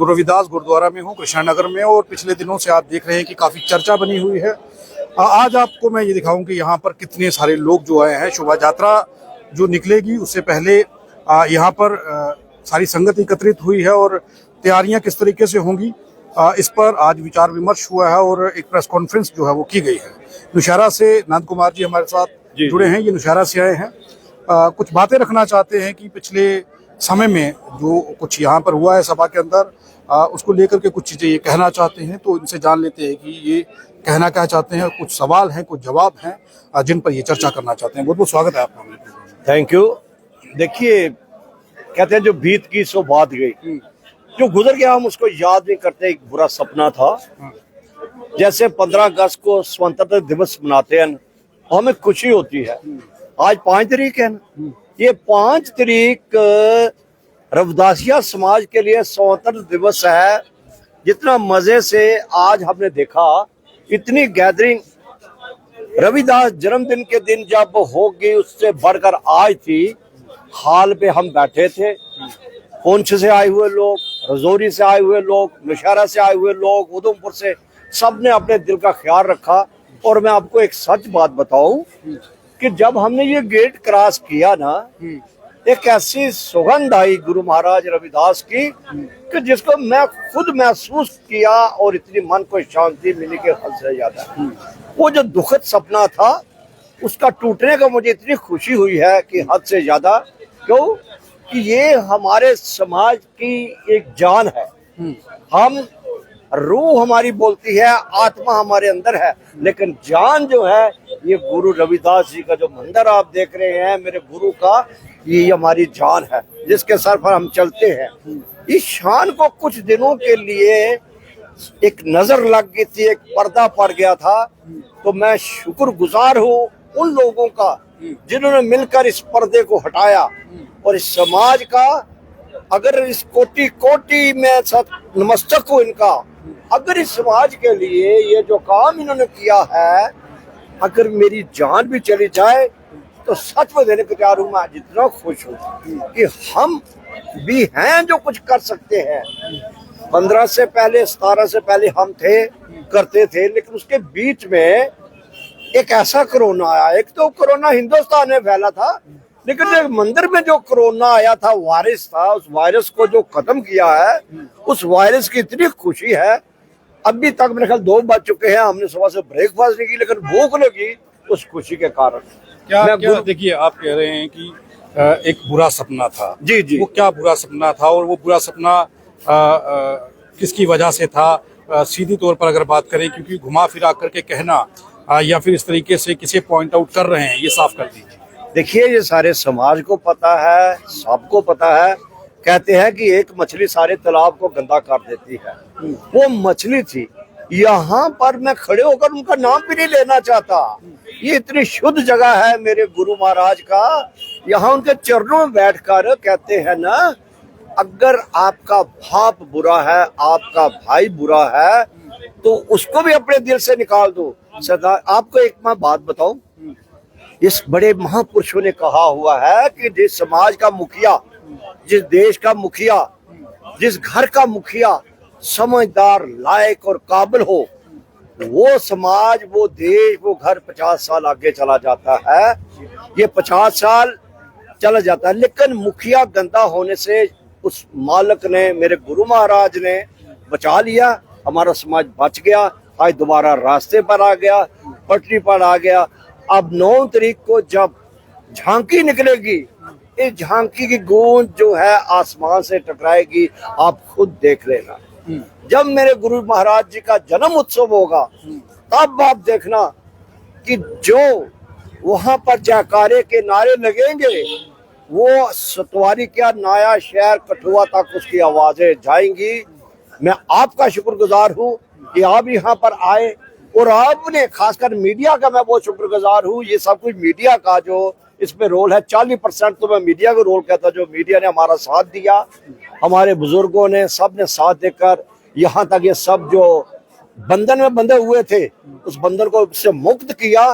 गुरु रविदास गुरुद्वारा में हूँ कृष्णा नगर में, और पिछले दिनों से आप देख रहे हैं कि काफ़ी चर्चा बनी हुई है। आज आपको मैं ये दिखाऊं कि यहाँ पर कितने सारे लोग जो आए हैं। शोभा यात्रा जो निकलेगी उससे पहले यहाँ पर सारी संगत एकत्रित हुई है, और तैयारियां किस तरीके से होंगी इस पर आज विचार विमर्श हुआ है, और एक प्रेस कॉन्फ्रेंस जो है वो की गई है। नौशहरा से नंद कुमार जी हमारे साथ जुड़े हैं, ये नौशहरा से आए हैं। कुछ बातें रखना चाहते हैं कि पिछले समय में जो कुछ यहाँ पर हुआ है सभा के अंदर, उसको लेकर के कुछ चीज़ें ये कहना चाहते हैं। तो इनसे जान लेते हैं कि ये कहना क्या चाहते हैं। कुछ सवाल हैं, कुछ जवाब हैं जिन पर ये चर्चा करना चाहते हैं। बहुत बहुत स्वागत है आपका। Thank you. देखिए, कहते हैं जो बीत की सो बात गई, जो गुजर गया हम उसको याद नहीं करते। एक बुरा सपना था। जैसे 15 अगस्त को स्वतंत्रता दिवस मनाते हैं, हमें खुशी होती है। आज 5 तारीख है ना, ये 5 तारीख रविदासिया समाज के लिए स्वतंत्रता दिवस है। जितना मजे से आज हमने देखा, इतनी गैदरिंग रविदास जन्मदिन के दिन जब होगी उससे बढ़कर आज थी। हाल पे हम बैठे थे, पुंछ से आए हुए लोग, रजौरी से आए हुए लोग, नौशहरा से आए हुए लोग, उधमपुर से, सबने अपने दिल का ख्याल रखा। और मैं आपको एक सच बात बताऊं कि जब हमने ये गेट क्रॉस किया ना, एक ऐसी सुगंध आई गुरु महाराज रविदास की कि जिसको मैं खुद महसूस किया, और इतनी मन को शांति मिली कि हद से ज्यादा। वो जो दुखद सपना था उसका टूटने का मुझे इतनी खुशी हुई है कि हद से ज्यादा। क्यों कि ये हमारे समाज की एक जान है। हम रूह हमारी बोलती है, आत्मा हमारे अंदर है, लेकिन जान जो है ये गुरु रविदास जी का जो मंदिर आप देख रहे हैं, मेरे गुरु का, ये हमारी जान है जिसके सर पर हम चलते हैं। इस शान को कुछ दिनों के लिए एक नजर लग गई थी, एक पर्दा पड़ गया था। तो मैं शुक्रगुजार हूँ उन लोगों का जिन्होंने मिलकर इस पर्दे को हटाया, और इस समाज का, अगर इस कोटि कोटि में नमस्तक हूँ इनका। अगर इस समाज के लिए ये जो काम इन्होंने किया है, अगर मेरी जान भी चली जाए तो सच में देने को तैयार हूँ। मैं जितना खुश हूँ कि हम भी हैं जो कुछ कर सकते हैं। 15 से पहले, 17 से पहले हम थे, करते थे, लेकिन उसके बीच में एक ऐसा कोरोना आया। एक तो कोरोना हिंदुस्तान में फैला था, लेकिन एक मंदिर में जो कोरोना आया था, वायरस था, उस वायरस को जो खत्म किया है, उस वायरस की इतनी खुशी है। अभी तक मेरे ख्याल 2 बज चुके हैं, हमने सुबह से ब्रेकफास्ट नहीं की, लेकिन भूख लगी उस खुशी के कारण। क्या देखिए, आप कह रहे हैं कि एक बुरा सपना था। जी जी। वो क्या बुरा सपना था, और वो बुरा सपना किसकी वजह से था? सीधी तौर पर अगर बात करें, क्योंकि घुमा फिरा करके कहना या फिर इस तरीके से किसे पॉइंट आउट कर रहे हैं, ये साफ कर दीजिए। देखिए, ये सारे समाज को पता है, सबको पता है। कहते हैं कि एक मछली सारे तालाब को गंदा कर देती है। वो मछली थी। यहाँ पर मैं खड़े होकर उनका नाम भी नहीं लेना चाहता। ये इतनी शुद्ध जगह है मेरे गुरु महाराज का। यहाँ उनके चरणों में बैठकर कहते हैं ना, अगर आपका बाप बुरा है, आपका भाई बुरा है, तो उसको भी अपने दिल से निकाल दो। सरदार, आपको एक मैं बात बताऊं, इस बड़े महापुरुषों ने कहा हुआ है कि जिस समाज का मुखिया, जिस देश का मुखिया, जिस घर का मुखिया समझदार, लायक और काबिल हो, वो समाज, वो देश, वो घर 50 साल आगे चला जाता है। ये 50 साल चला जाता है, लेकिन मुखिया गंदा होने से उस मालिक ने, मेरे गुरु महाराज ने बचा लिया। हमारा समाज बच गया, आज दोबारा रास्ते पर आ गया, पटरी पर आ गया। अब 9 तारीख को जब झांकी निकलेगी, इस झांकी की गूंज जो है आसमान से टकराएगी, आप खुद देख लेना। जब मेरे गुरु महाराज जी का जन्म उत्सव होगा, तब आप देखना कि जो वहां पर जयकारे के नारे लगेंगे, वो सतवारी क्या, नाया शहर, कठुआ तक उसकी आवाजें जाएंगी। मैं आपका शुक्रगुजार हूँ कि आप यहाँ पर आए, और आपने, खासकर मीडिया का मैं बहुत शुक्रगुजार हूँ। ये सब कुछ मीडिया का जो इसमें रोल है, 40% तो मैं मीडिया को रोल कहता, जो मीडिया ने हमारा साथ दिया, हमारे बुजुर्गों ने, सब ने साथ देकर यहाँ तक ये सब जो बंधन में बंधे हुए थे, उस बंधन को इससे मुक्त किया।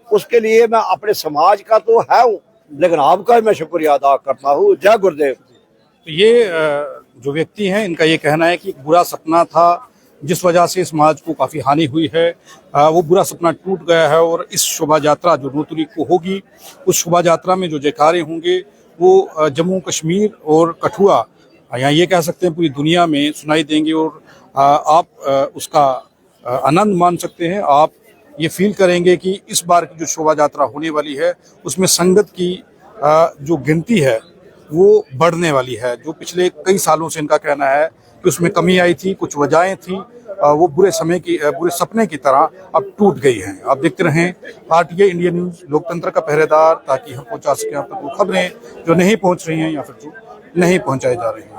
उसके लिए मैं अपने समाज का तो है हूँ, लेकिन आपका मैं शुक्रिया अदा करता हूँ। जय गुरुदेव। तो ये जो व्यक्ति हैं इनका ये कहना है कि एक बुरा सपना था जिस वजह से समाज को काफ़ी हानि हुई है, वो बुरा सपना टूट गया है और इस शोभा यात्रा जो 9 तारीख को होगी उस शोभा यात्रा में जो जयकारे होंगे वो जम्मू कश्मीर और कठुआ या ये कह सकते हैं पूरी दुनिया में सुनाई देंगे और आप उसका आनंद मान सकते हैं। आप ये फील करेंगे कि इस बार की जो शोभा यात्रा होने वाली है उसमें संगत की जो गिनती है वो बढ़ने वाली है। जो पिछले कई सालों से इनका कहना है कि उसमें कमी आई थी, कुछ वजहें थी, वो बुरे सपने की तरह अब टूट गई हैं। आप देखते रहें RTA इंडिया न्यूज़, लोकतंत्र का पहरेदार, ताकि हम पहुंचा सकें आप तक वो खबरें जो नहीं पहुंच रही हैं या फिर जो नहीं पहुंचाई जा रही हैं।